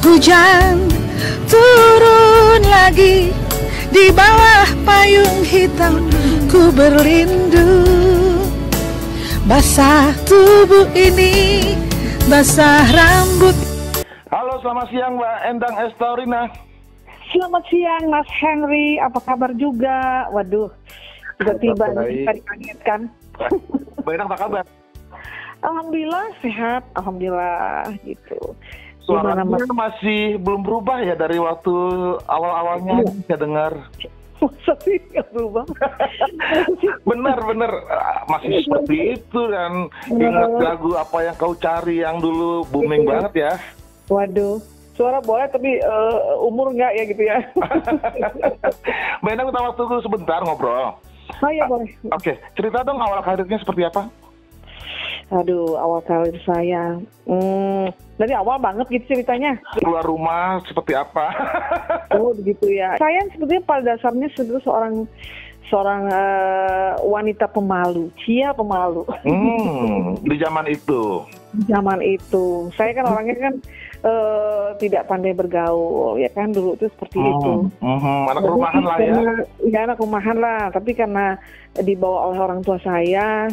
Hujan turun lagi, di bawah payung hitam ku berlindung. Basah tubuh ini, basah rambut. Halo, selamat siang Mbak Endang Estorina. Selamat siang Mas Henry, apa kabar juga? Waduh, tiba-tiba kita dikagetkan. Mbak Endang apa kabar? Alhamdulillah sehat, alhamdulillah gitu. Suaranya masih belum berubah ya dari waktu awal-awalnya saya dengar. Masa sih nggak berubah? Benar, masih seperti itu dan ingat lagu Apa Yang Kau Cari yang dulu booming banget ya. Waduh, suara boleh tapi umur nggak ya gitu ya. Mbak Endang minta waktu sebentar ngobrol. Oh iya boleh. Oke, cerita dong awal karirnya seperti apa? Aduh, awal karir saya, dari awal banget gitu ceritanya. Keluar rumah seperti apa? Oh begitu ya. Saya sebetulnya pada dasarnya seorang wanita pemalu, pemalu. Di zaman itu. Zaman itu, saya kan orangnya kan tidak pandai bergaul, ya kan dulu itu seperti itu. Anak rumahan lah ya. Ya anak rumahan lah, tapi karena dibawa oleh orang tua saya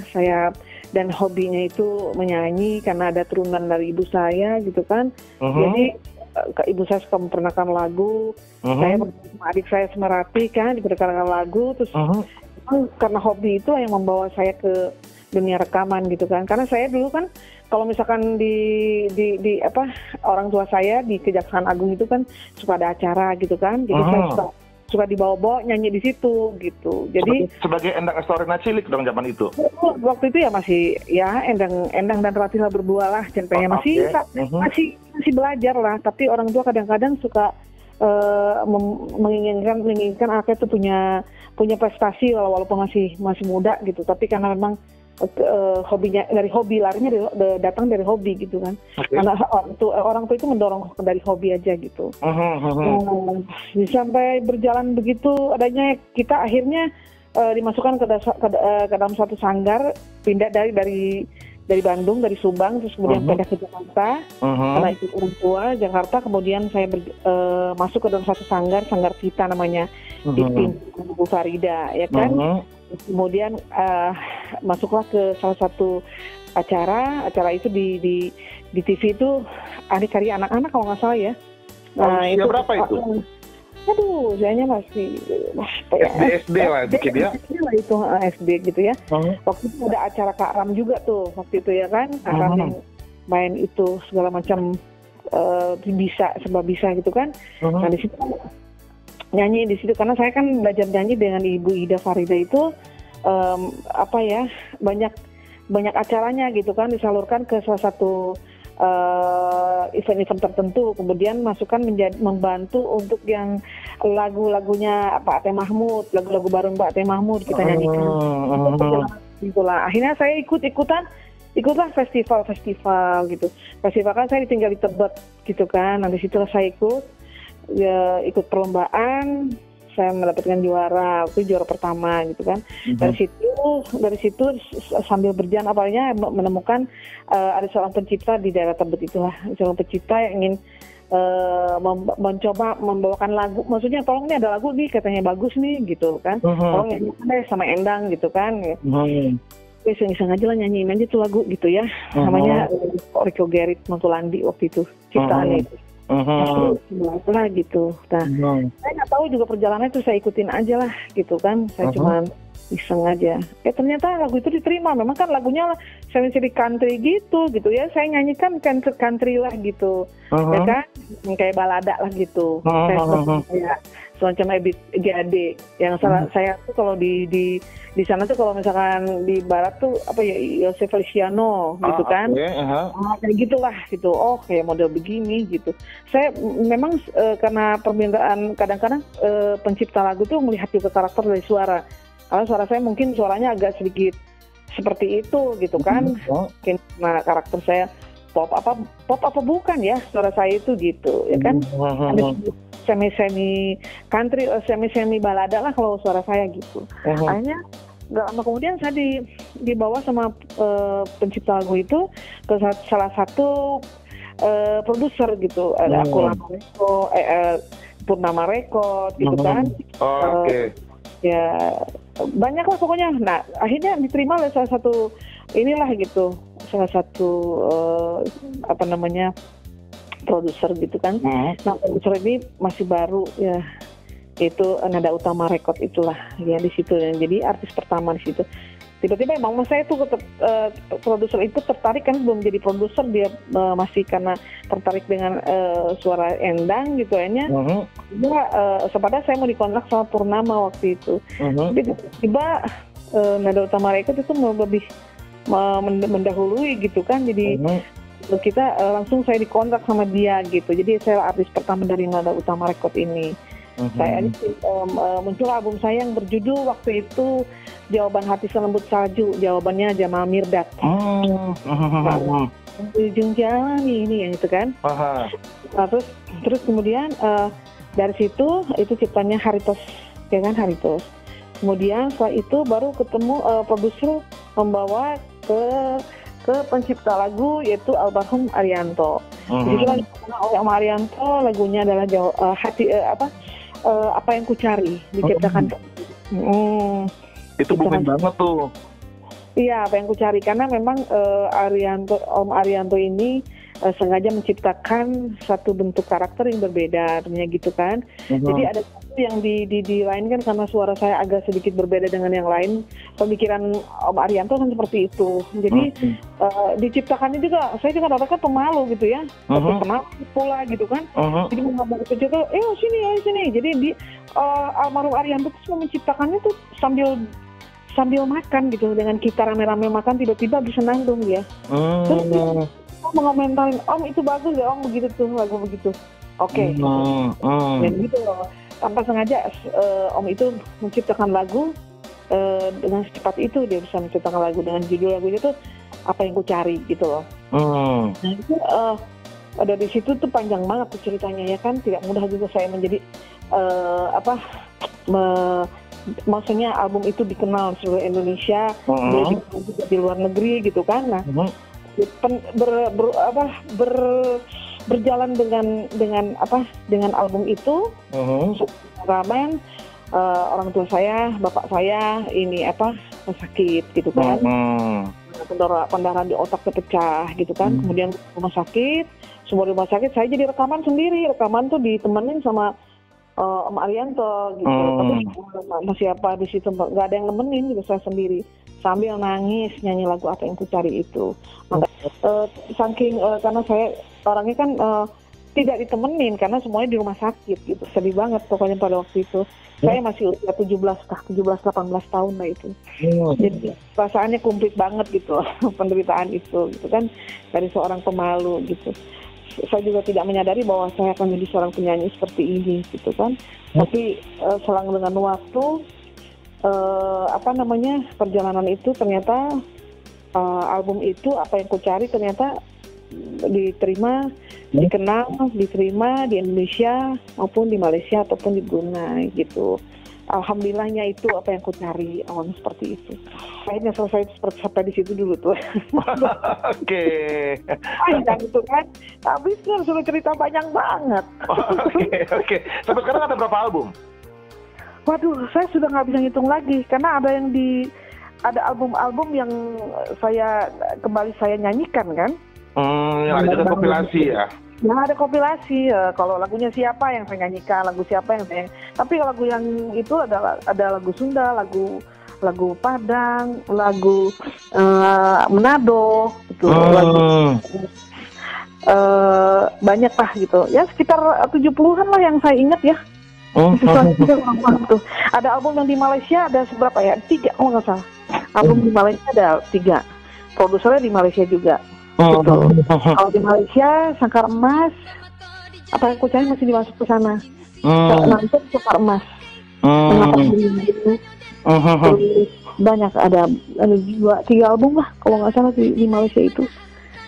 dan hobinya itu menyanyi karena ada turunan dari ibu saya gitu kan. Jadi ibu saya suka memperkenalkan lagu, saya sama adik saya Semerati kan diperkenalkan lagu, terus karena hobi itu yang membawa saya ke dunia rekaman gitu kan. Karena saya dulu kan kalau misalkan di orang tua saya di Kejaksaan Agung itu kan suka ada acara gitu kan. Jadi saya suka dibawa-bawa nyanyi di situ gitu. Jadi sebagai Endang Estorina cilik dong zaman itu. Waktu itu ya masih ya Endang dan Ratila berdua lah cenpenya masih belajar lah. Tapi orang tua kadang-kadang suka menginginkan anaknya itu punya prestasi walaupun masih muda gitu. Tapi karena memang hobinya larinya datang dari hobi gitu kan. Karena orang tua itu mendorong dari hobi aja gitu. Sampai berjalan begitu adanya kita akhirnya dimasukkan ke dalam satu sanggar, pindah dari Bandung, dari Subang, terus kemudian pindah ke Jakarta karena ikut orang tua Jakarta. Kemudian saya masuk ke dalam satu sanggar Vita namanya, dipimpin Bu Farida ya kan. Kemudian masuklah ke salah satu acara itu di TV itu Adik Karya Anak-anak kalau nggak salah ya. Nah itu berapa itu? Aduh, sayanya masih SD lah dikit ya. SD lah itu SD gitu ya. Waktu itu ada acara Kak Ram juga tuh waktu itu ya kan. Kak Ram yang main itu segala macam serba bisa gitu kan. Nah di situ nyanyi di situ karena saya kan belajar nyanyi dengan Ibu Ida Farida itu banyak acaranya gitu kan, disalurkan ke salah satu event-event tertentu, kemudian masukkan membantu untuk yang lagu-lagunya Pak Ateh Mahmud, lagu-lagu baru Pak Ateh Mahmud kita nyanyikan. Itulah akhirnya saya ikutlah festival gitu. Festival kan saya ditinggal di Tebet gitu kan. Nanti situlah saya ikut perlombaan, saya mendapatkan juara pertama gitu kan. Dari situ sambil berjalan apalagi menemukan ada seorang pencipta di daerah Tebet itulah, seorang pencipta yang ingin mencoba membawakan lagu, maksudnya tolong nih ada lagu nih katanya bagus nih gitu kan, tolong nyanyi deh sama Endang gitu kan. Iseng-iseng aja lah nyanyiin aja tuh lagu gitu ya, namanya Rico Gerrit Montolandi waktu itu ciptaannya itu. Lah gitu. Nah, saya nggak tahu juga perjalanan itu, saya ikutin aja lah gitu kan. Saya cuma iseng aja. Ternyata lagu itu diterima. Memang kan lagunya seri country gitu ya. Saya nyanyikan country lah gitu, ya kan, kayak balada lah gitu. Saya semacam Ebit G.A.D. yang saya tuh kalau di sana tuh kalau misalkan di barat tuh apa ya Yosef Feliciano gitu kan. Kayak gitulah gitu. Oh kayak model begini gitu. Saya memang karena permintaan kadang-kadang pencipta lagu tuh melihat juga karakter dari suara. Kalau suara saya mungkin suaranya agak sedikit seperti itu gitu kan. Mungkin karakter saya pop apa bukan ya suara saya itu gitu ya kan. Semi country, semi balada lah kalau suara saya gitu. Akhirnya nggak lama kemudian saya dibawa sama pencipta lagu itu ke salah satu produser gitu. Ada Purnama Record gitu kan. Oke. Ya banyak lah pokoknya. Nah akhirnya diterima oleh salah satu produser gitu kan. Nah produser ini masih baru ya, itu Nada Utama Record itulah ya di situ. Jadi artis pertama di situ. Tiba-tiba emang saya tuh produser itu tertarik kan, belum jadi produser dia masih karena tertarik dengan suara Endang gitu kayaknya. Sepadahal saya mau dikontrak sama Purnama waktu itu. Tiba-tiba Nada Utama Record itu mau lebih mendahului gitu kan. Jadi kita langsung saya dikontrak sama dia gitu. Jadi saya artis pertama dari Nada Utama Record ini. Saya muncul album saya yang berjudul waktu itu Jawaban Hati Selembut Salju, jawabannya Jamal Mirdad. Ujung jalan ini yang itu kan. Nah, terus kemudian dari situ itu ciptanya Haritos, ya kan, Haritos. Kemudian setelah itu baru ketemu produser membawa ke pencipta lagu yaitu almarhum Arianto. Jadi oleh Arianto lagunya adalah apa yang ku cari diciptakan. Itu booming banget tuh. Iya, apa yang ku cari karena memang Om Arianto ini sengaja menciptakan satu bentuk karakter yang berbeda, artinya gitu kan. Jadi ada satu yang dilainkan karena suara saya agak sedikit berbeda dengan yang lain. Pemikiran Om Arianto kan seperti itu. Jadi diciptakannya juga, saya juga orangnya pemalu gitu ya, pemalu pula gitu kan. Jadi ngomong itu juga, sini. Jadi almarhum Arianto tuh menciptakannya tuh sambil makan gitu, dengan kita rame-rame makan tiba-tiba bisa nanggung dia. Terus dia mengomentarin, Om itu bagus ya Om, begitu tuh lagu begitu. Oke. Dan gitu loh. Tanpa sengaja Om itu menciptakan lagu dengan secepat itu, dia bisa menciptakan lagu dengan judul lagunya tuh Apa Yang Ku Cari gitu loh. Nah itu ada di situ tuh panjang banget tuh ceritanya ya kan, tidak mudah juga saya menjadi maksudnya album itu dikenal seluruh Indonesia, juga di luar negeri gitu kan. Nah, berjalan dengan album itu, ramen orang tua saya, bapak saya ini sakit gitu kan, pendarahan di otak pecah gitu kan, kemudian semua rumah sakit saya jadi rekaman sendiri, rekaman tuh ditemenin sama Om Arianto gitu, tapi masih di situ nggak ada yang nemenin gitu, saya sendiri sambil nangis nyanyi lagu Apa Yang Ku Cari itu. Maka saking karena saya orangnya kan tidak ditemenin karena semuanya di rumah sakit gitu, sedih banget pokoknya pada waktu itu. Saya masih usia 17-18 tahun lah itu. Jadi perasaannya komplit banget gitu penderitaan itu gitu kan, dari seorang pemalu gitu. Saya juga tidak menyadari bahwa saya akan menjadi seorang penyanyi seperti ini gitu kan. Tapi selang dengan waktu perjalanan itu ternyata album itu Apa Yang Ku Cari ternyata diterima, dikenal, diterima di Indonesia maupun di Malaysia ataupun di Brunei gitu. Alhamdulillahnya itu Apa Yang Ku Cari awalnya seperti itu. Akhirnya selesai sampai di situ dulu tuh. Oke. Panjang itu kan. Habisnya sudah cerita panjang banget. Oke. Sampai sekarang ada berapa album? Waduh, saya sudah nggak bisa ngitung lagi karena ada album-album yang kembali saya nyanyikan kan. Ada juga kompilasi ya. Nah, ada kompilasi. Kalau lagunya siapa yang saya nyanyikan, lagu siapa yang saya. Tapi lagu yang itu ada lagu Sunda, lagu Padang, lagu Manado, gitu. Banyak lah gitu. Ya sekitar 70-an lah yang saya ingat ya. Ada album yang di Malaysia ada seberapa ya? 3 kalau nggak salah. Album di Malaysia ada 3. Produsernya di Malaysia juga. Gitu. Kalau di Malaysia Sangkar Emas, Apa Yang Ku Cari masih dimasuk ke sana. Nanti Sangkar Emas. Gitu. Banyak ada 2-3 album lah kalau nggak salah di Malaysia itu.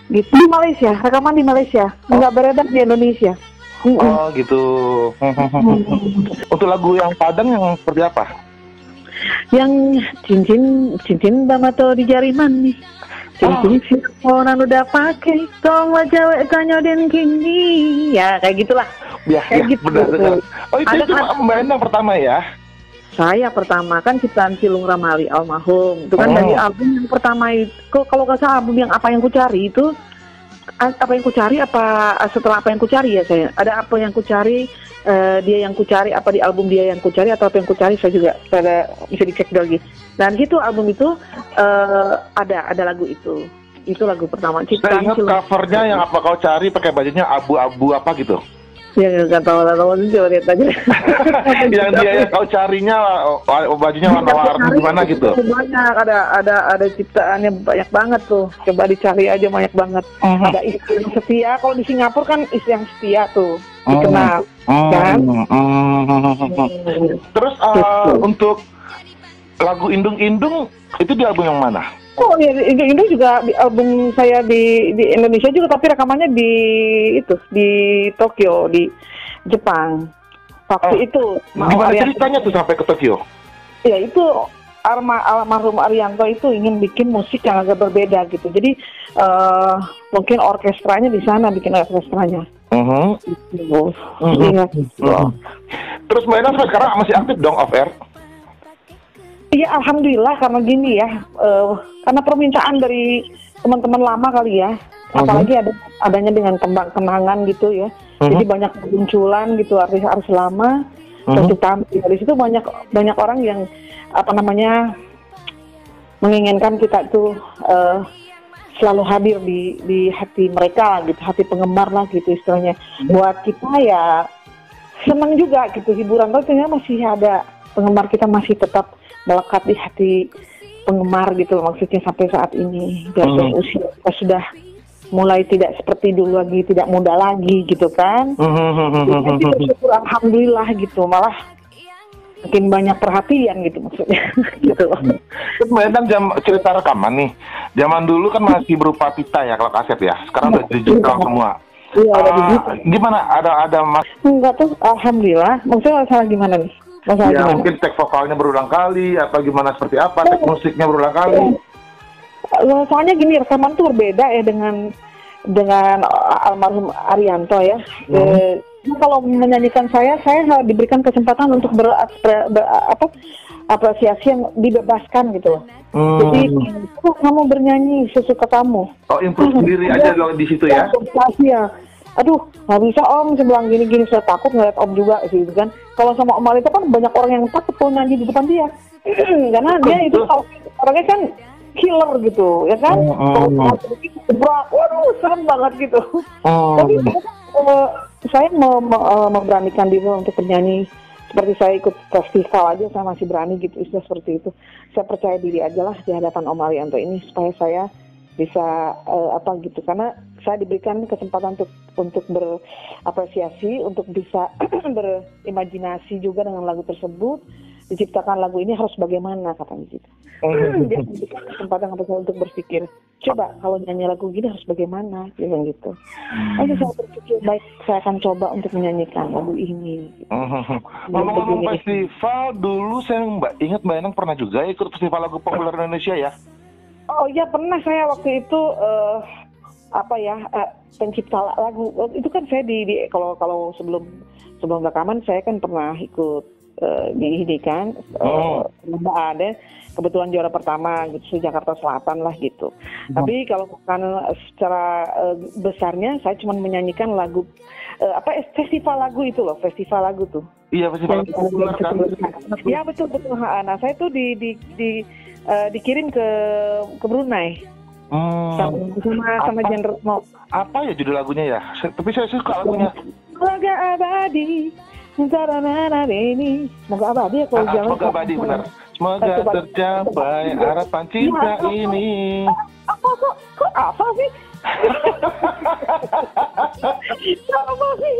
Gitu. Di Malaysia, rekaman di Malaysia, nggak beredar di Indonesia. Oh gitu. Untuk lagu yang Padang yang seperti apa? Yang cincin Bamato di jari mani. Cincin si orang udah pakai, tolong cewek kanyo den kini. Ya kayak gitulah. Ya, kayak ya, gitu. benar. Oh itu Mbak Endang pertama ya? Saya pertama kan ciptaan Cilung Ramali almarhum. Itu kan dari album yang pertama itu. Kalau nggak salah album yang Apa Yang Kucari itu, apa yang kucari apa setelah Apa Yang Kucari ya saya. Ada Apa Yang Kucari, Dia Yang Kucari, apa di album Dia Yang Kucari atau Apa Yang Kucari, saya juga bisa dicek lagi. Dan gitu album itu ada lagu itu. Itu lagu pertama. Saya ingat covernya yang Apa Kau Cari pakai bajunya abu-abu apa gitu. Ya nggak tahu coba lihat aja. Yang dia yang kau carinya bajunya warna-warni gimana gitu. Banyak ada ciptaannya banyak banget tuh. Coba dicari aja banyak banget. Ada istri yang setia. Kalau di Singapura kan istri yang setia tuh dikenal kan. Terus untuk lagu Indung-Indung itu di album yang mana? Oh ya, Indung juga di album saya di Indonesia juga, tapi rekamannya di Tokyo, di Jepang. Waktu itu. Gimana ceritanya tuh sampai ke Tokyo? Ya itu almarhum Arianto itu ingin bikin musik yang agak berbeda gitu. Jadi mungkin orkestranya di sana, bikin orkestranya. Terus Mbak Endang sekarang masih aktif dong off air? Iya, alhamdulillah, karena gini ya, karena permintaan dari teman-teman lama kali ya, apalagi adanya dengan tembang kenangan gitu ya, jadi banyak munculan gitu artis-artis lama, untuk tampil dari situ banyak orang yang menginginkan kita tuh selalu hadir di hati mereka gitu, hati penggemar lah gitu istilahnya. Buat kita ya senang juga gitu, hiburan ternyata masih ada penggemar kita masih tetap melekat di hati penggemar gitu maksudnya sampai saat ini. Dan usia kita sudah mulai tidak seperti dulu lagi, tidak muda lagi gitu kan. Jadi bersyukur alhamdulillah gitu, malah makin banyak perhatian gitu maksudnya. Gitu. Terus Mbak Endang cerita rekaman nih, zaman dulu kan masih berupa pita ya kalau kaset ya, sekarang udah digital semua. Iya, digital. Gimana? Ada mas? Enggak tuh, alhamdulillah. Maksudnya masalah gimana nih? Ya mungkin tag vokalnya berulang kali atau gimana seperti apa, tag musiknya berulang kali. Soalnya gini, rekaman tuh berbeda ya dengan almarhum Arianto ya. Kalau menyanyikan saya diberikan kesempatan untuk apresiasi yang dibebaskan gitu loh. Jadi kamu bernyanyi sesuka kamu. Oh, improve sendiri aja dong di situ ya. Ya. Aduh, nggak bisa Om, saya bilang gini-gini, saya takut ngeliat Om juga gitu kan. Kalau sama Om Alito kan banyak orang yang takut kalau nyanyi di depan dia. Karena dia itu orangnya kan killer gitu, ya kan? Kalau berat, waduh, serem banget gitu. Tapi saya memberanikan diri untuk bernyanyi. Seperti saya ikut festival aja, saya masih berani gitu, istilah seperti itu. Saya percaya diri aja lah di hadapan Om Arianto ini, supaya saya bisa gitu, karena saya diberikan kesempatan untuk berapresiasi, untuk bisa berimajinasi juga dengan lagu tersebut. Diciptakan lagu ini harus bagaimana katanya gitu. Dia diberikan kesempatan untuk berpikir, coba kalau nyanyi lagu gini harus bagaimana gitu. Akhirnya saya berpikir, baik, saya akan coba untuk menyanyikan lagu ini. Ngomong-ngomong festival, dulu saya ingat Mbak Endang pernah juga ikut festival lagu populer Indonesia ya? Oh iya, pernah saya waktu itu pencipta lagu. Itu kan saya kalau sebelum rekaman saya kan pernah ikut di ini kan ada kebetulan juara pertama gitu di Jakarta Selatan lah gitu. Tapi kalau bukan secara besarnya saya cuma menyanyikan lagu festival lagu itu loh, festival lagu tuh. Iya, festival lagu populer kan. Iya, betul. Nah, saya tuh dikirim ke Brunei sama genre apa ya judul lagunya ya? Tapi saya suka lagunya. Semoga abadi, semoga abadi ya kalau jalan. Semoga abadi, benar. Semoga tercapai harapan cinta ini. Apa sih? Apa sih?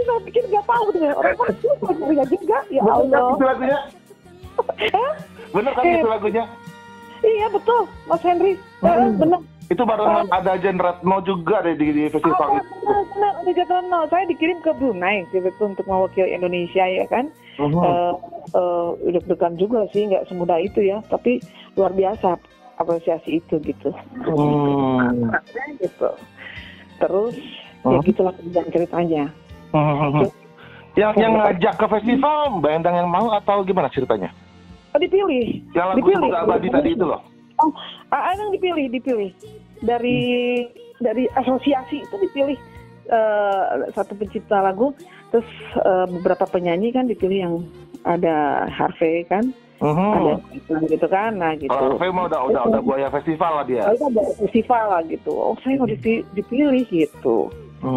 Saya pikir nggak tahu deh. Orang masih juga. Ya Allah. Itu lagunya. Bener kan itu lagunya? Iya betul, Mas Henry. Benar. Itu barengan ada Jen Ratno juga deh di festival itu. Benar, ada Jen Ratno. Saya dikirim ke Brunei gitu untuk mewakili Indonesia ya kan. Deg-degan juga sih, nggak semudah itu ya. Tapi luar biasa apresiasi itu gitu. Gitu. Terus ya gitulah kemudian ceritanya. Yang ngajak ke festival Mbak Endang yang mau atau gimana ceritanya? Dipilih. Yang lagu Semoga Abadi tadi itu loh. Oh, yang dipilih dari asosiasi itu dipilih satu pencipta lagu, terus beberapa penyanyi kan dipilih yang ada Harvey kan, ada gitu kan, nah gitu. Harvey mah udah buaya festival lah dia. Udah buaya festival lah gitu. Oh saya mau dipilih gitu.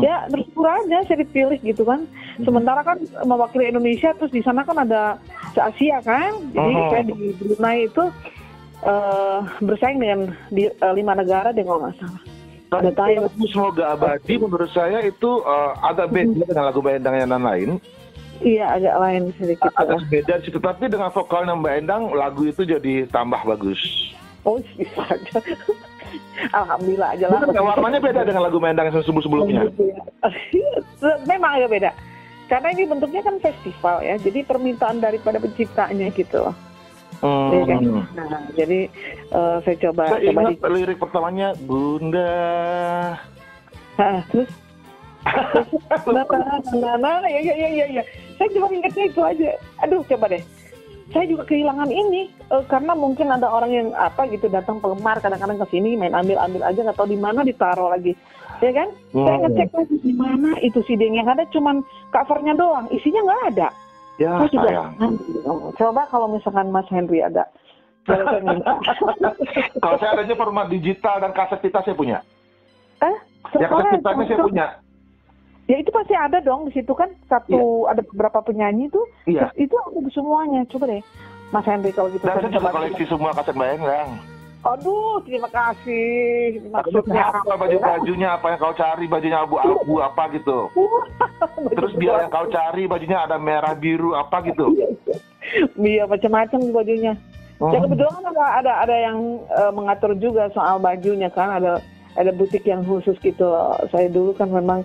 Ya bersyukur aja saya dipilih gitu kan. Sementara kan mewakili Indonesia, terus di sana kan ada se-Asia kan. Jadi saya di Brunei itu bersaing dengan 5 negara deh kalau nggak salah. Ada Thailand. Semoga Abadi menurut saya itu agak beda dengan lagu Mbak Endang yang lain. Iya agak lain sedikit. Agak beda sih, tetapi dengan vokalnya Mbak Endang lagu itu jadi tambah bagus. Oh bisa aja. Alhamdulillah aja lah. Warnanya beda dengan lagu Mbak Endang yang sebelumnya. Memang agak beda. Karena ini bentuknya kan festival ya, jadi permintaan daripada penciptanya gitu. Nah, jadi saya coba ingat lirik pertamanya Bunda. Terus ya. Saya cuma ingatnya itu aja. Aduh, coba deh. Saya juga kehilangan ini karena mungkin ada orang yang gitu datang penggemar kadang-kadang ke sini main ambil aja nggak tahu di mana ditaruh lagi. Ya kan? Saya ngecek lagi di mana itu CD-nya, yang ada cuman covernya doang, isinya nggak ada. Ya, saya juga coba kalau misalkan Mas Henry ada. Kalau saya adanya format digital dan kaset pita saya punya. Ya kaset pitanya saya punya. Ya itu pasti ada dong di situ kan ada beberapa penyanyi tuh. Iya. Itu ada semuanya. Coba deh Mas Henry kalau gitu. Dan saya coba koleksi semua kaset Mbak Endang. Aduh, terima kasih. Maksudnya apa baju-bajunya, apa yang kau cari, bajunya abu-abu apa gitu. Terus dia yang kau cari bajunya ada merah biru apa gitu. Iya macam-macam bajunya. Ya kebetulan ada yang mengatur juga soal bajunya kan, ada butik yang khusus gitu. Saya dulu kan memang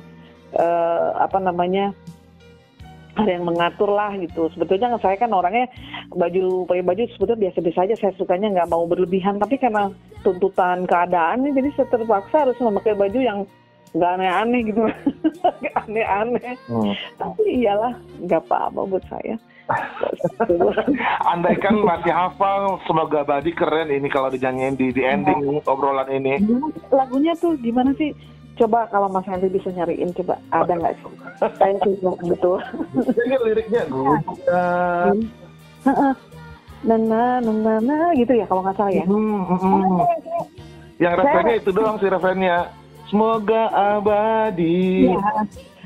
ada yang mengatur lah gitu. Sebetulnya saya kan orangnya pakai baju sebetulnya biasa-biasa aja. Saya sukanya nggak mau berlebihan, tapi karena tuntutan keadaan nih, jadi saya terpaksa harus memakai baju yang nggak aneh-aneh gitu. Nggak aneh-aneh. Tapi iyalah, nggak apa-apa buat saya. Andai kan masih hafal Semoga Abadi, keren ini kalau dinyanyiin di ending obrolan ini. Lagunya tuh gimana sih? Coba kalau Mas Henry bisa nyariin, coba ada nggak sih? Saya coba betul. Jadi liriknya Nana gitu ya kalau nggak salah ya. Yang refrennya itu doang sih refrennya. Semoga abadi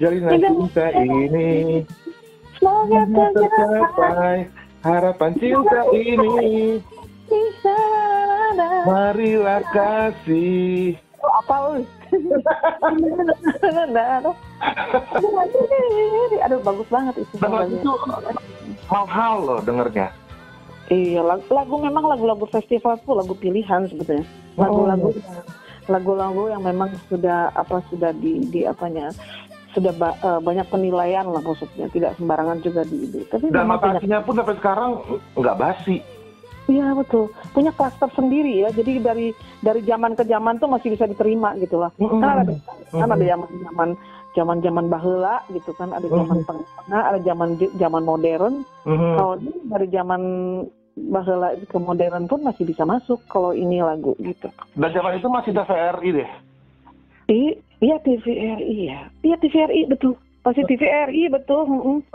jalinan cinta ini. Semoga tercapai harapan cinta ini. Marilah kasih. Apa aduh bagus banget itu. Dan lagu itu hal-hal loh dengernya. Iya, lagu-lagu festival itu lagu pilihan sebetulnya. Lagu-lagu yang memang sudah banyak penilaian lah maksudnya, tidak sembarangan juga tapi dan notasinya pun sampai sekarang nggak basi. Iya betul, punya klaster sendiri ya. Jadi dari zaman ke zaman tuh masih bisa diterima gitu lah. Kan ada zaman baheula gitu kan, ada zaman tengah, ada zaman modern. Kalau dari zaman baheula ke modern pun masih bisa masuk kalau ini lagu gitu. Dan zaman itu masih TVRI deh. Iya TVRI ya. Iya TVRI betul. Pasti TVRI betul.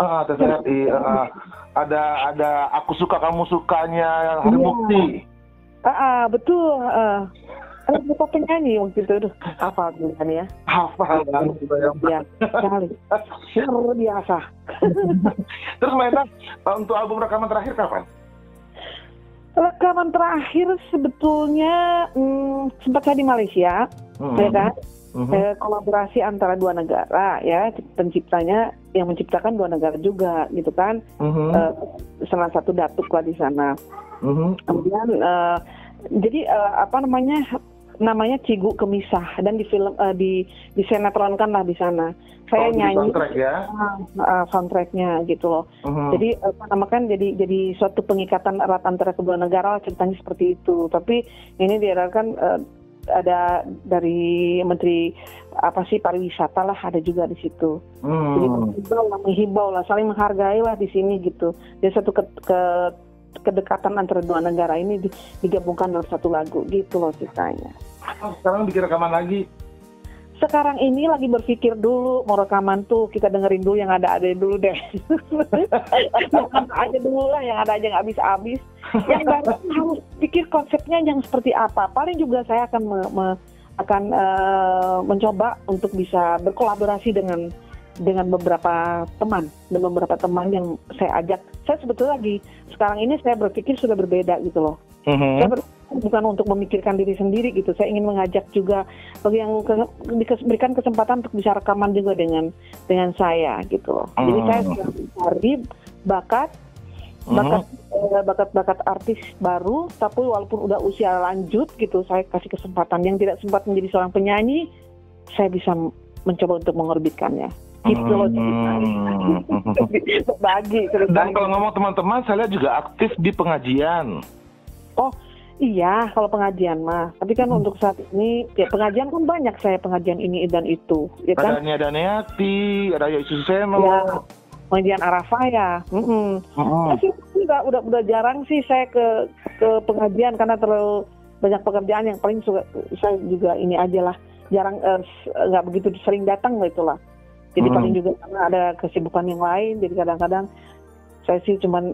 TVRI. Ada Aku Suka Kamu Sukanya Hari Mukti. Betul. Ada beberapa penyanyi waktu itu. Hafal juga nih ya. Hafal banget. Ya sekali. Luar biasa. Terus mainan untuk album rekaman terakhir kapan? Rekaman terakhir sebetulnya sempat saya di Malaysia, ya kan? Kolaborasi antara 2 negara ya, penciptanya yang menciptakan 2 negara juga gitu kan. Salah satu datuk lah di sana. Kemudian jadi namanya Cigu Kemisah, dan di film di sinetronkan lah di sana. Saya nyanyi soundtrack ya? Soundtracknya gitu loh. Jadi jadi suatu pengikatan erat antara kedua negara, ceritanya seperti itu. Tapi ini diarahkan ada dari Menteri pariwisata lah, ada juga di situ. Jadi menghimbau lah, saling menghargai lah di sini gitu. Jadi satu kedekatan antara dua negara ini digabungkan dalam satu lagu gitu loh ceritanya. Sekarang bikin rekaman lagi? Sekarang ini lagi berpikir dulu mau rekaman tuh, kita dengerin dulu yang ada dulu deh. Yang ada aja dulu lah, yang ada aja nggak habis-habis. Yang baru harus pikir konsepnya yang seperti apa. Paling juga saya akan mencoba untuk bisa berkolaborasi dengan beberapa teman dan beberapa teman yang saya ajak. Saya sebetulnya sekarang ini saya berpikir sudah berbeda gitu loh. Saya bukan untuk memikirkan diri sendiri gitu. Saya ingin mengajak juga bagi yang diberikan kesempatan untuk bisa rekaman juga dengan saya gitu loh. Jadi saya sedang mencari bakat artis baru, tapi walaupun udah usia lanjut gitu, saya kasih kesempatan yang tidak sempat menjadi seorang penyanyi, saya bisa mencoba untuk mengorbitkannya. Gitu loh, berbagi ceritanya. Dan kalau ngomong teman-teman, saya lihat juga aktif di pengajian. Oh iya, kalau pengajian mah. Tapi kan untuk saat ini, ya pengajian kan banyak, saya pengajian ini dan itu, ya kan? Ada Nia Daniati, ada Yesus Seno. Ya, pengajian Arafah ya. Tapi udah jarang sih saya ke pengajian karena terlalu banyak pekerjaan. Yang paling saya juga ini aja lah, jarang nggak begitu sering datang gitu lah. Jadi paling juga karena ada kesibukan yang lain. Jadi kadang-kadang saya sih cuman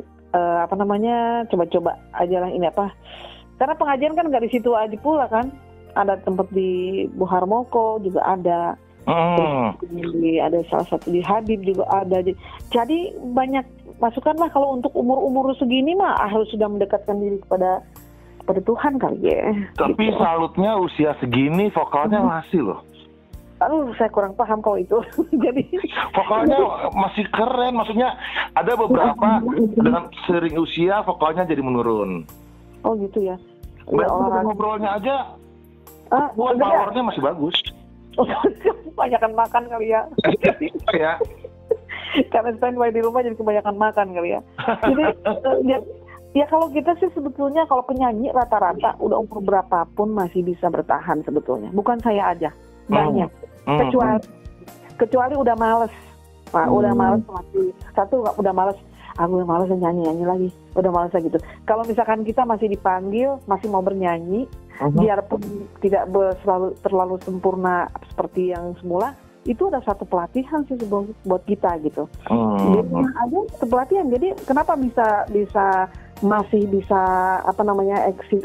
coba-coba aja lah ini apa. Karena pengajian kan nggak di situ aja pula kan. Ada tempat di Buharmoko juga ada. Ada salah satu di Habib juga ada. Jadi banyak masukan lah, kalau untuk umur segini mah harus sudah mendekatkan diri kepada Tuhan kali ya. Tapi gitu. Salutnya usia segini vokalnya masih loh. Aduh, saya kurang paham kalau itu. Jadi vokalnya masih keren, maksudnya ada beberapa dengan sering usia vokalnya jadi menurun. Oh gitu ya. Ngobrolnya aja, powernya masih bagus. Kebanyakan makan kali ya. Ya. Karena standby di rumah jadi kebanyakan makan kali ya. Jadi ya kalau kita sih sebetulnya kalau penyanyi rata-rata udah umur berapapun masih bisa bertahan sebetulnya. Bukan saya aja, banyak. Kecuali udah males. Pak, udah males mati. Satu udah males. Aku udah males nyanyi lagi. Udah males gitu. Kalau misalkan kita masih dipanggil, masih mau bernyanyi, biarpun tidak terlalu sempurna seperti yang semula, itu ada satu pelatihan sih buat kita gitu. Jadi ada satu pelatihan. Jadi kenapa masih bisa eksis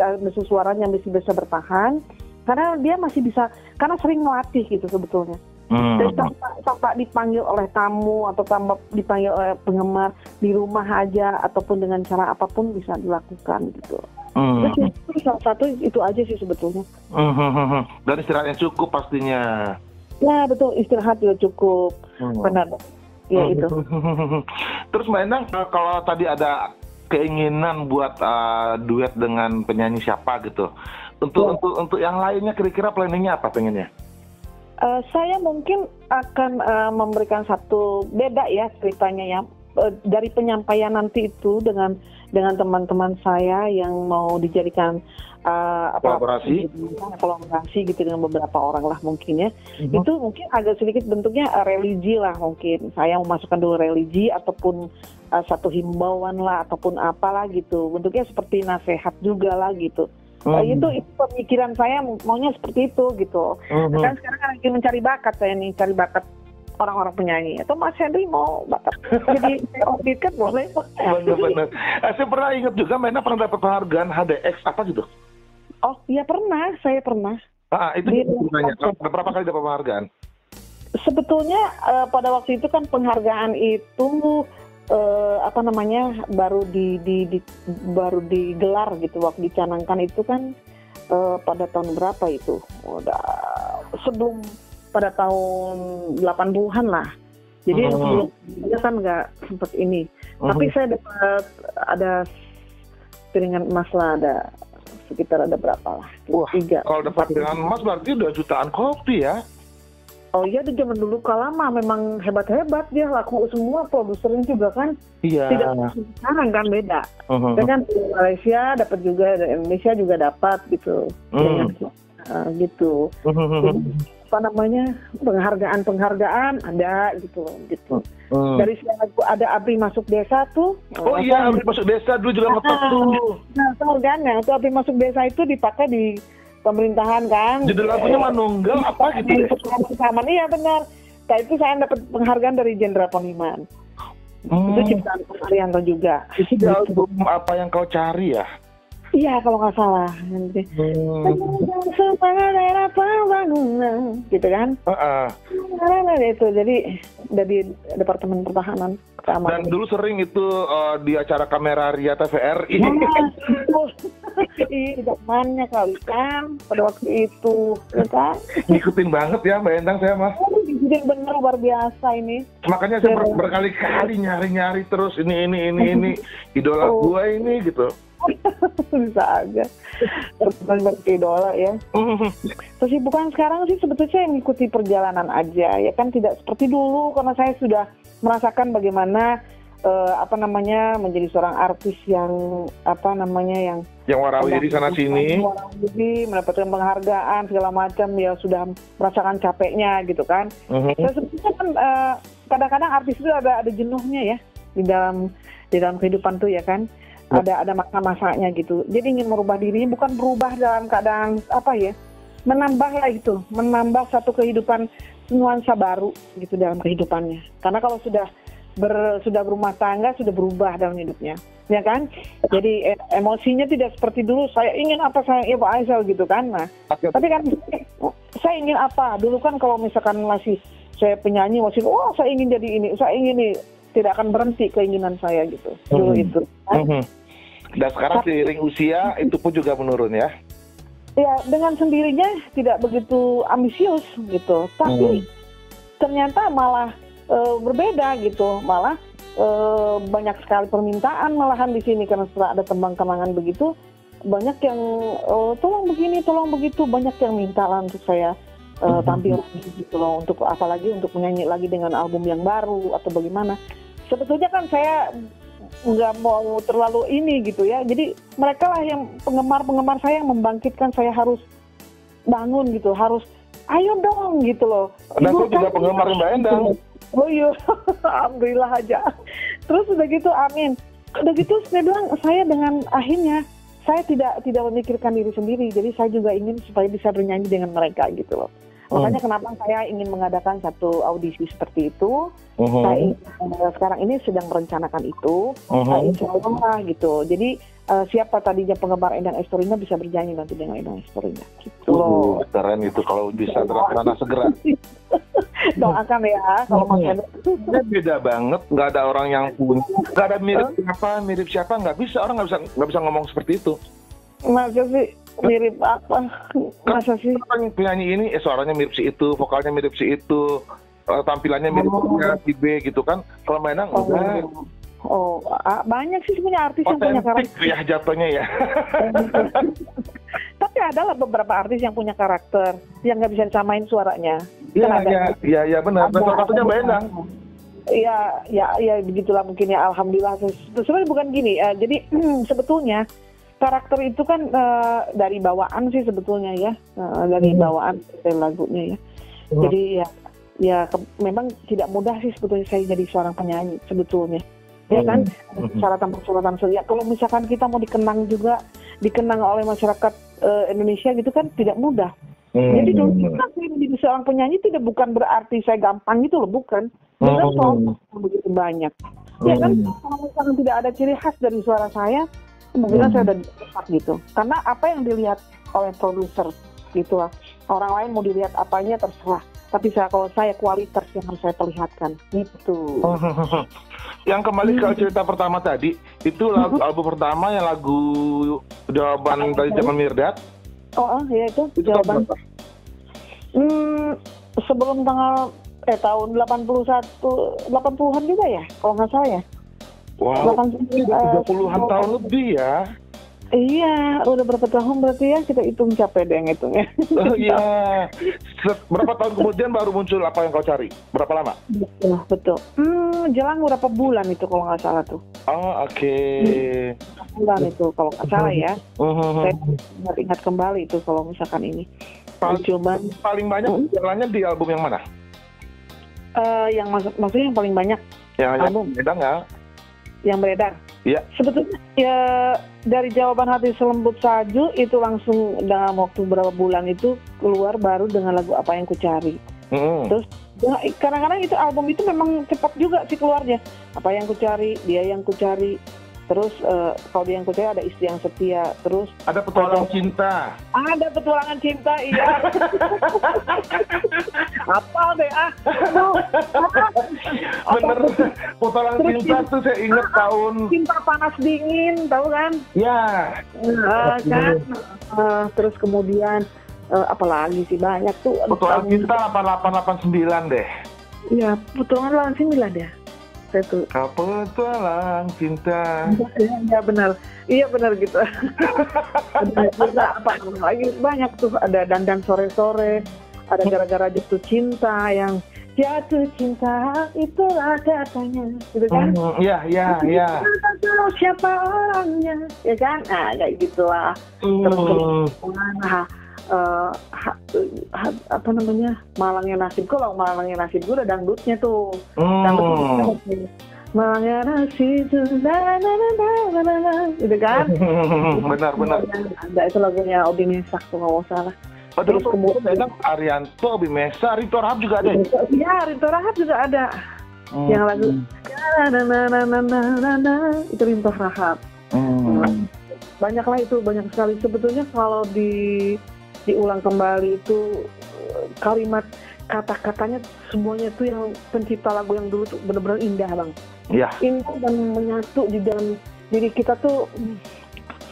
suaranya masih bisa bertahan? Karena dia masih bisa, karena sering melatih gitu sebetulnya. Dan tanpa dipanggil oleh tamu atau tanpa dipanggil oleh penggemar, di rumah aja ataupun dengan cara apapun bisa dilakukan gitu. Jadi salah satu itu aja sih sebetulnya. Dan istirahatnya cukup pastinya. Ya betul, istirahat juga cukup. Benar. Ya itu. Terus Mbak Endang, kalau tadi ada keinginan buat duet dengan penyanyi siapa gitu, untuk yang lainnya kira-kira planningnya apa pengennya? Saya mungkin akan memberikan satu beda ya ceritanya ya, dari penyampaian nanti itu dengan teman-teman saya yang mau dijadikan kolaborasi gitu dengan beberapa orang lah mungkin ya. Itu mungkin agak sedikit bentuknya religi lah mungkin. Saya memasukkan dulu religi ataupun satu himbauan lah ataupun apalah gitu. Bentuknya seperti nasihat juga lah gitu. Itu pemikiran saya maunya seperti itu gitu. Kan sekarang lagi mencari bakat saya nih, cari bakat orang-orang penyanyi. Atau Mas Henry mau bakat jadi orbit kan boleh. Benar-benar. Saya pernah ingat juga Mena pernah dapat penghargaan HDX apa gitu. Oh iya pernah, saya pernah. Itu gimana? Berapa kali dapat penghargaan? Sebetulnya pada waktu itu kan penghargaan itu baru digelar gitu, waktu dicanangkan itu kan pada tahun berapa itu? Udah sebelum pada tahun 80-an lah. Jadi sebelumnya kan nggak sempat ini. Tapi saya dapat ada piringan emas lah, ada sekitar ada berapa lah? Wah, 3. kalau dapat dengan emas berarti udah jutaan kopi ya? Oh iya, di zaman dulu kala mah memang hebat-hebat dia, laku semua, produsernya juga kan. Iya. Tidak sekarang kan beda. Dan kan di Malaysia dapat juga, di Indonesia juga dapat gitu. Gitu. Jadi, apa namanya, penghargaan ada gitu. Dari lagu ada Abri Masuk Desa tuh. Oh iya, Abri Masuk Desa dulu juga ngetop tuh. Nah, organnya itu Abri Masuk Desa itu dipakai di pemerintahan kan. Judul lagunya Manunggal apa gitu? Iya benar. Nah itu saya dapat penghargaan dari Jenderal Poniman. Itu ciptaan Pak Arianto juga. Itu di album Apa Yang Kau Cari ya? Iya kalau nggak salah. Semangat era pembangunan, gitu kan? Itu jadi dari Departemen Pertahanan Keamanan. Dan dulu sering itu di acara Kamera Ria TVRI. Zamannya kali kan pada waktu itu, kan? Ngikutin banget ya Mbak Endang saya mah. Ngikutin bener luar biasa ini. Makanya saya berkali-kali nyari terus ini idola gua ini gitu. Bisa aja idola ya. Kesibukan sekarang sih sebetulnya saya mengikuti perjalanan aja ya kan, tidak seperti dulu karena saya sudah merasakan bagaimana menjadi seorang artis yang yang warawiri sana sini, mendapatkan penghargaan segala macam, ya sudah merasakan capeknya gitu kan. Saya sebetulnya kan kadang-kadang artis itu ada jenuhnya ya di dalam kehidupan tuh ya kan. Ada masa-masanya gitu. Jadi ingin merubah diri, bukan berubah dalam keadaan menambah satu kehidupan nuansa baru gitu dalam kehidupannya. Karena kalau sudah berumah tangga sudah berubah dalam hidupnya, ya kan? Jadi emosinya tidak seperti dulu. Saya ingin apa, saya Ibu Aisel gitu kan. Nah, tapi kan saya ingin apa? Dulu kan kalau misalkan masih saya penyanyi masih, saya ingin jadi ini, saya ingin ini, tidak akan berhenti keinginan saya gitu. Dulu itu. Kan? Dan sekarang seiring usia itu pun juga menurun ya? Ya dengan sendirinya tidak begitu ambisius gitu, tapi ternyata malah berbeda gitu, malah banyak sekali permintaan malahan di sini karena setelah ada tembang-tembangan begitu banyak yang tolong begini, tolong begitu, banyak yang minta lah untuk saya tampil gitu loh, untuk apalagi untuk menyanyi lagi dengan album yang baru atau bagaimana. Sebetulnya kan saya nggak mau terlalu ini gitu ya, jadi mereka lah yang penggemar saya yang membangkitkan saya harus bangun gitu, harus ayo dong gitu loh. Dan aku juga penggemar Mbak Endang. Oh iya, alhamdulillah aja. Terus udah gitu, amin. Udah gitu saya bilang, saya dengan akhirnya saya tidak memikirkan diri sendiri, jadi saya juga ingin supaya bisa bernyanyi dengan mereka gitu loh. Makanya kenapa saya ingin mengadakan satu audisi seperti itu. Saya sekarang ini sedang merencanakan itu. Insya Allah gitu. Jadi siapa tadinya penggemar Endang Estorina bisa bernyanyi nanti dengan Endang Estorina. Gitu loh. Keren itu kalau bisa terlaksana segera. Doakan ya. Kalau beda banget. Nggak ada orang yang punya. Nggak ada mirip siapa. Nggak bisa. Orang nggak bisa ngomong seperti itu. Masa sih? Mirip apa? Masa sih? Penyanyi ini suaranya mirip si itu, vokalnya mirip si itu, tampilannya mirip si B gitu kan. Kalau mainan enggak. Banyak sih sebenarnya artis yang punya karakter. Ya jatuhnya ya. Tapi adalah beberapa artis yang punya karakter yang nggak bisa disamain suaranya. Iya benar. Salah satunya Mbak Endang. Iya begitulah mungkin ya. Alhamdulillah. Sebenarnya bukan gini. Jadi sebetulnya karakter itu kan dari bawaan sih sebetulnya ya, dari bawaan lagunya ya. Jadi memang tidak mudah sih sebetulnya saya jadi seorang penyanyi sebetulnya. Ya kan, persyaratan ya. Kalau misalkan kita mau dikenang oleh masyarakat Indonesia gitu kan tidak mudah. Jadi dulu saya menjadi seorang penyanyi tidak bukan berarti saya gampang gitu loh, bukan. Dengan soal begitu banyak. Ya kan, kalau misalkan tidak ada ciri khas dari suara saya, kemungkinan saya udah dicepat gitu. Karena apa yang dilihat oleh produser gitu lah. Orang lain mau dilihat apanya terserah. Tapi kalau saya kualitas yang harus saya perlihatkan gitu. Yang kembali ke cerita pertama tadi, itu album pertama yang lagu jawaban dari zaman Mirdad. Ya itu jawaban. Sebelum tahun 80-an juga ya, kalau nggak salah ya. Wow, 30-an tahun lebih ya. Iya, udah berapa tahun berarti ya, kita hitung capek deh ngitungnya. Oh iya. Berapa tahun kemudian baru muncul Apa Yang Kau Cari? Berapa lama? Betul. Jelang berapa bulan itu kalau nggak salah tuh. Oh, oke. Bulan itu kalau nggak salah ya. Saya ingat kembali itu kalau misalkan ini. Paling banyak jalannya di album yang mana? Maksudnya yang paling banyak album beredar nggak? Yang beredar. Iya. Sebetulnya ya dari Jawaban Hati Selembut Salju itu langsung dalam waktu berapa bulan itu keluar baru dengan lagu Apa Yang Ku Cari. Terus ya, kadang-kadang itu album itu memang cepat juga sih keluarnya. Apa Yang Ku Cari, Dia Yang Ku Cari. Terus kalau Dia Yang Ku Cari ada Istri Yang Setia. Terus ada Petualangan Cinta. Ada Petualangan Cinta, iya. Apal deh Bener, Petualangan Cinta tuh saya ingat tahun Cinta Panas Dingin, tahu kan? Ya. Kan. Terus kemudian apalagi sih banyak tuh. Petualangan Cinta 8889 deh. Iya, Petualangan 89 ya. Itu. Petualang Cinta. Iya benar. Iya benar gitu. Ada juga apa lagi banyak tuh, ada Dandan Sore-sore, ada Gara-Gara Jatuh Cinta yang jatuh cinta itulah katanya, gitu kan? Iya. Tahu siapa orangnya, ya kan? Nah, kayak gitulah. Terus apa namanya, Malangnya Nasibku. Kalau Malangnya Nasibku udah dangdutnya tuh. Dangdutnya Malangnya Nasibku, gitu kan? Benar. Ada itu lagunya Obi Mesak tuh kalau salah. Terus kemudian Arianto, Obi Mesa, Rinto Rahab juga ada. Iya, Rinto Rahab juga ada. Yang lagu itu Rinto Rahab. Banyaklah itu, banyak sekali sebetulnya. Kalau diulang kembali itu kalimat kata-katanya semuanya tuh yang pencipta lagu yang dulu tuh benar-benar indah, Bang. Iya. Indah dan menyatu di dalam diri kita tuh.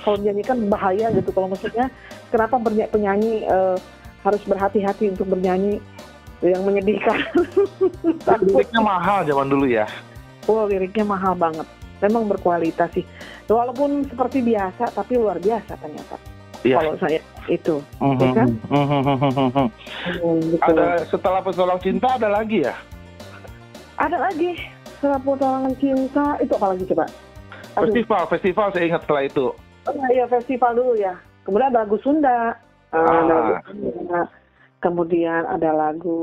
Kalau menyanyikan bahaya gitu. Kalau maksudnya kenapa penyanyi harus berhati-hati untuk bernyanyi yang menyedihkan. Liriknya mahal zaman dulu ya. Oh, liriknya mahal banget. Memang berkualitas sih. Walaupun seperti biasa tapi luar biasa ternyata. Iya. Kalau saya itu, ya kan? Gitu. Ada setelah Petualang Cinta ada lagi ya? Ada lagi. Setelah Petualangan Cinta itu apa lagi coba? Festival saya ingat setelah itu. Iya, festival dulu ya. Kemudian ada lagu Sunda. Kemudian ada lagu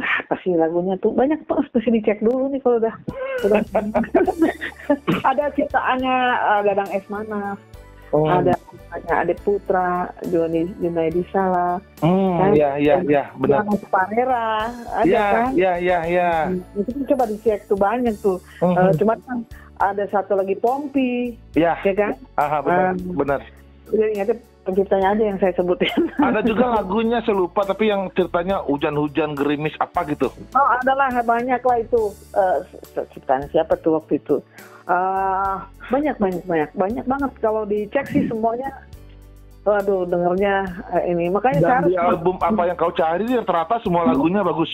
apa sih lagunya tuh? Banyak tuh, mesti dicek dulu nih kalau udah. Ada ciptaannya Dadang Esmanaf. Ada Ade Putra, Junaidi Salah. Iya, benar. Parera, ada kan? Iya. Itu coba dicek tuh banyak tuh. Cuma kan ada satu lagi Pompi, ya kan? Benar. Jadi ingatnya penciptanya aja yang saya sebutin. Ada juga lagunya saya lupa, tapi yang ceritanya hujan-hujan gerimis apa gitu. Oh, adalah banyak lah itu. Ciptaan siapa tuh waktu itu? Banyak banget. Kalau dicek sih semuanya. Waduh, dengernya ini. Makanya dan di album Apa Yang Kau Cari ternyata semua lagunya bagus.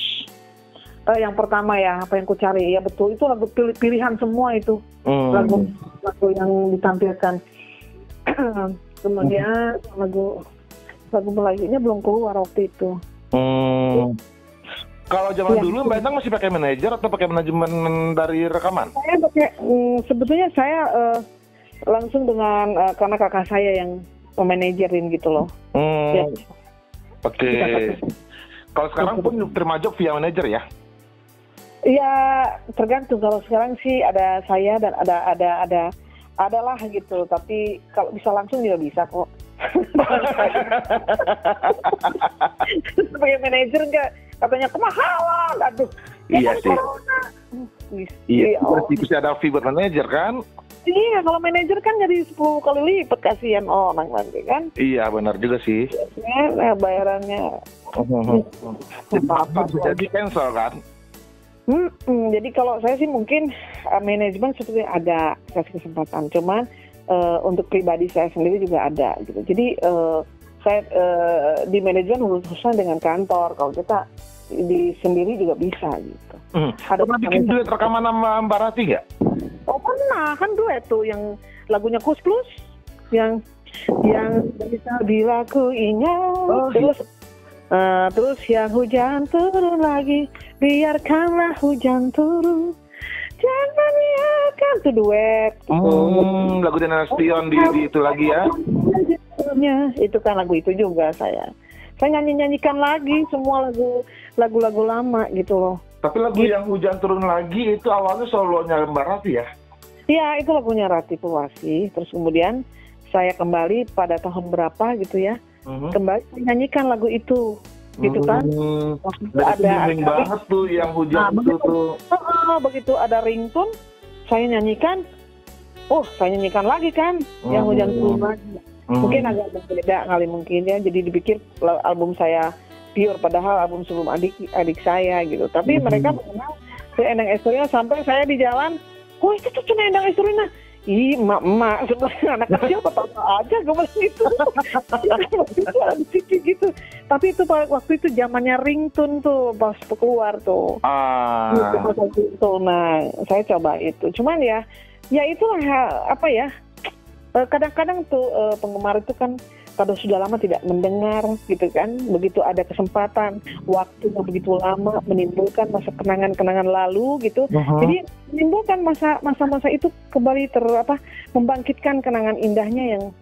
Yang pertama ya, Apa Yang Ku Cari, ya betul, itu lagu pilihan semua itu. Lagu yang ditampilkan. Kemudian lagu Melayunya belum keluar waktu itu. Kalau zaman dulu Mbak Endang masih pakai manajer atau pakai manajemen dari rekaman? Saya pakai, sebetulnya saya langsung dengan karena kakak saya yang memanajerin gitu loh. Ya. Oke. Kalau sekarang pun terima job via manajer ya? Iya, tergantung. Kalau sekarang sih ada saya dan adalah gitu. Tapi kalau bisa langsung juga bisa kok. Sebagai manajer enggak, katanya kemahalan. Aduh. Iya sih. Iya, berarti bisa ada fee buat manajer kan? Iya, kalau manajer kan jadi 10 kali lipat, kasihan orang nanti kan. Iya, benar juga sih. Ya, bayarannya. Apa bisa di cancel kan? Jadi kalau saya sih mungkin manajemen seperti ada kasih kesempatan, cuman untuk pribadi saya sendiri juga ada gitu. Jadi saya di manajemen urusan dengan kantor, kalau kita di sendiri juga bisa gitu. Ada pernah bikin duet rekaman sama Mbak Rati nggak? Oh pernah, kan duet tuh yang lagunya Kus Plus yang bisa bila ku ingat. Terus yang hujan turun lagi, biarkanlah hujan turun, jangan biarkan, itu duet. Lagu Dian Nasution di itu lagi ya. Itu kan lagu itu juga saya nyanyikan lagi semua lagu-lagu lama gitu loh. Tapi lagu yang hujan turun lagi itu awalnya solonya Mbak Rati ya? Iya, itu lagunya Rati Purwasih. Terus kemudian saya kembali pada tahun berapa gitu ya, kembali nyanyikan lagu itu, gitu kan. Ada banget tuh yang hujan tuh. Begitu ada ringtone, saya nyanyikan. Saya nyanyikan lagi kan, yang hujan turun lagi. Mungkin agak berbeda kali mungkin ya. Jadi dipikir album saya pure, padahal album sebelum adik saya gitu. Tapi mereka mengenal si Endang Estorina sampai saya di jalan. Itu tuh Endang Estorina. Ih, emak sebenarnya anak kecil apa aja gue bilang gitu. Gitu. Tapi itu waktu itu zamannya ringtone tuh pas keluar tuh. Nah, saya coba itu. Cuman ya itulah apa ya. Kadang-kadang tuh penggemar itu kan kalau sudah lama tidak mendengar gitu kan, begitu ada kesempatan, waktu yang begitu lama menimbulkan masa kenangan-kenangan lalu gitu. Jadi menimbulkan masa-masa itu kembali membangkitkan kenangan indahnya yang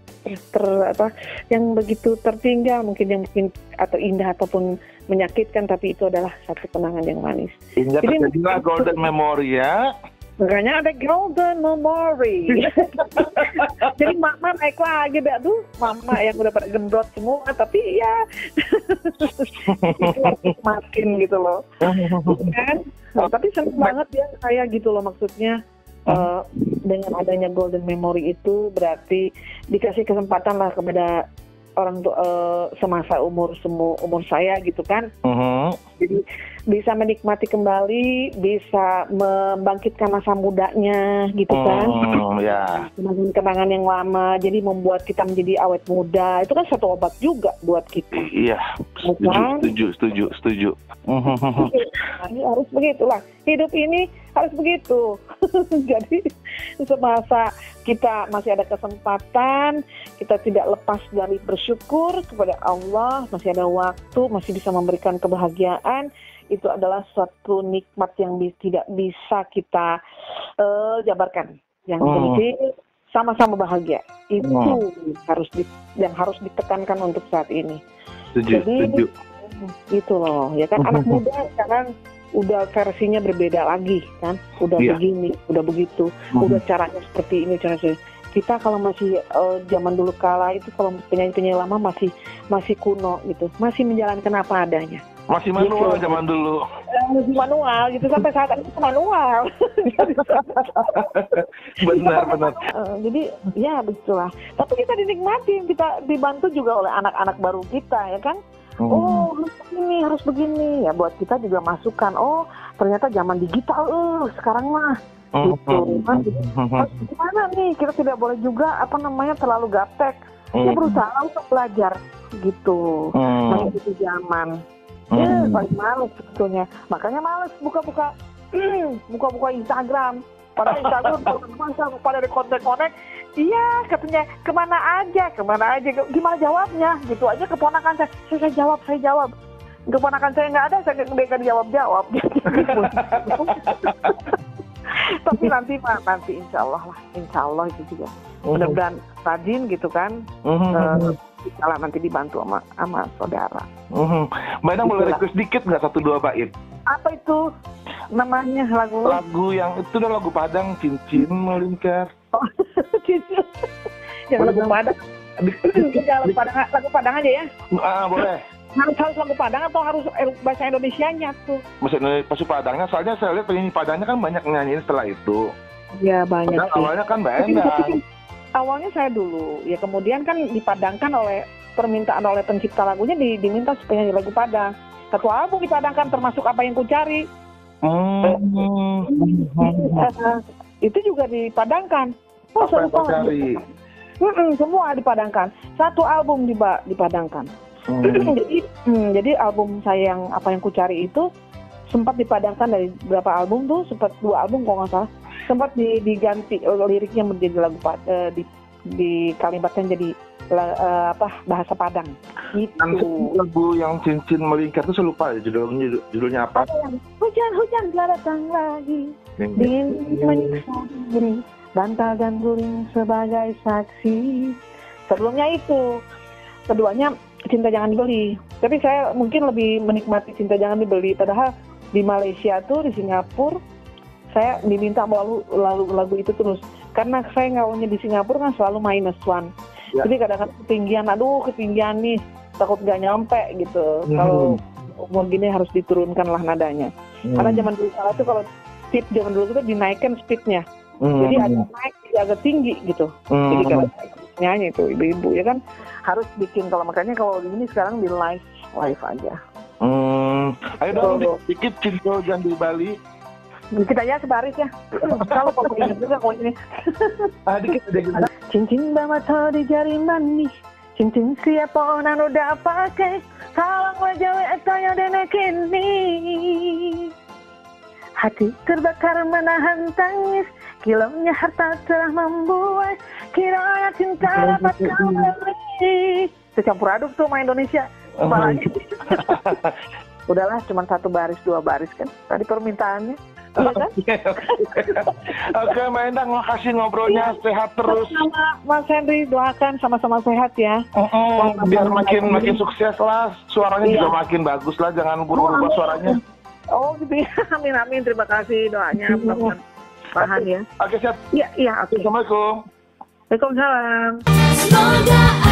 yang begitu tertinggal, mungkin atau indah ataupun menyakitkan, tapi itu adalah satu kenangan yang manis. Ingat terjadilah golden memory ya. Makanya ada golden memory. Jadi mama naik lagi dah tuh, mama yang udah pada gendrot semua, tapi ya makin gitu loh. Kan? Tapi seneng banget ya saya gitu loh, maksudnya dengan adanya golden memory itu berarti dikasih kesempatan lah kepada orang tuh semasa umur saya gitu kan. Jadi bisa menikmati kembali, bisa membangkitkan masa mudanya gitu kan. Kenangan yang lama, jadi membuat kita menjadi awet muda. Itu kan satu obat juga buat kita. Iya, setuju. Ini harus begitulah. Hidup ini harus begitu. Jadi semasa kita masih ada kesempatan, kita tidak lepas dari bersyukur kepada Allah, masih ada waktu, masih bisa memberikan kebahagiaan. Itu adalah suatu nikmat yang tidak bisa kita jabarkan. Yang penting sama-sama bahagia. Itu yang harus ditekankan untuk saat ini. Setuju. Itu loh, ya kan. Anak muda sekarang udah versinya berbeda lagi kan. Udah begini, udah begitu, udah caranya seperti ini, caranya. Kita kalau masih zaman dulu kala itu, kalau penyanyi-penyanyi lama masih kuno gitu, masih menjalankan apa adanya. Masih manual gitu. Zaman dulu. Masih manual gitu, sampai saat ini manual. Benar. Jadi ya begitulah. Tapi kita dinikmati, kita dibantu juga oleh anak-anak baru kita ya kan. Harus begini ya, buat kita juga masukan. Ternyata zaman digital sekarang mah gitu. Gimana nih, kita tidak boleh juga terlalu gaptek. Ya berusaha untuk belajar gitu. Masih itu zaman. Paling males sebetulnya. Makanya males buka-buka Instagram. Padahal Instagram pada dikontek-kontek. Iya, katanya kemana aja. Gimana jawabnya? Gitu aja keponakan saya jawab. Keponakan saya nggak ada, saya nggak dijawab. Tapi nanti insya Allah itu juga. Mudah-mudahan rajin gitu kan. Kalau nanti dibantu sama saudara. Mbak Endang boleh request dikit nggak 1-2 bait? Apa itu namanya lagu? Lagu yang itu udah lagu Padang, Cincin Melingkar. Cincin. Yang lagu Padang. Lagu Padang aja ya? Boleh. Harus lagu Padang atau harus bahasa Indonesianya tuh? Bahasa Padangnya, soalnya saya lihat penyanyi Padangnya kan banyak nyanyiin setelah itu. Ya banyak sih. Awalnya kan Mbak Endang. Awalnya saya dulu, ya kemudian kan dipadangkan oleh permintaan oleh pencipta lagunya, diminta supaya nyanyi lagu Padang. Satu album dipadangkan termasuk Apa Yang Ku Cari. Itu juga dipadangkan. Apa Yang Ku Cari. Semua dipadangkan. Satu album dipadangkan. Jadi album saya yang Apa Yang Ku Cari itu sempat dipadangkan dari berapa album tuh, sempat 2 album kalau nggak salah. sempat diganti liriknya menjadi lagu dikalimatkan jadi bahasa Padang. Gitu. Lagu yang Cincin Melingkar itu saya lupa ya judulnya apa? Hujan telah datang lagi, dingin menyiksa diri, bantal dan guling sebagai saksi. Sebelumnya itu, keduanya Cinta Jangan Dibeli. Tapi saya mungkin lebih menikmati Cinta Jangan Dibeli. Padahal di Malaysia tuh, di Singapura, saya diminta lalu lagu itu terus. Karena saya ngawalnya di Singapura kan selalu -1. Ya. Jadi kadang-kadang ketinggian nih, takut gak nyampe gitu. Kalau umur gini harus diturunkan lah nadanya. Karena zaman dulu salah tuh kalau speed zaman dulu itu dinaikkan speednya. Jadi agak naik, agak tinggi gitu. Jadi kalau nyanyi itu ibu-ibu ya kan harus bikin, kalau makanya kalau ini sekarang di live aja. Ayo dong dikit Cinta Jangan Dibeli. Kita ya sebaris ya. Kalau ingat juga kalau ini. Dikit. Cincin bermata di jari manis, cincin siapa orang udah pakai, salang wajah saya dan kini. Hati terbakar menahan tangis, kilaunya harta telah membuat kiranya cinta dapat kau beli. Campur aduk tuh sama Indonesia. Udahlah, cuma 1 baris 2 baris kan tadi permintaannya. Iya kan? Oke, Mbak Endang, makasih ngobrolnya, sehat terus. Sama Mas Henry, doakan sama-sama sehat ya. Biar makin sukses lah, suaranya juga makin bagus lah, jangan berubah suaranya. Oh gitu ya, amin, terima kasih doanya. Tahan ya. Oke, siap. Iya, oke. Assalamualaikum. Waalaikumsalam. Semoga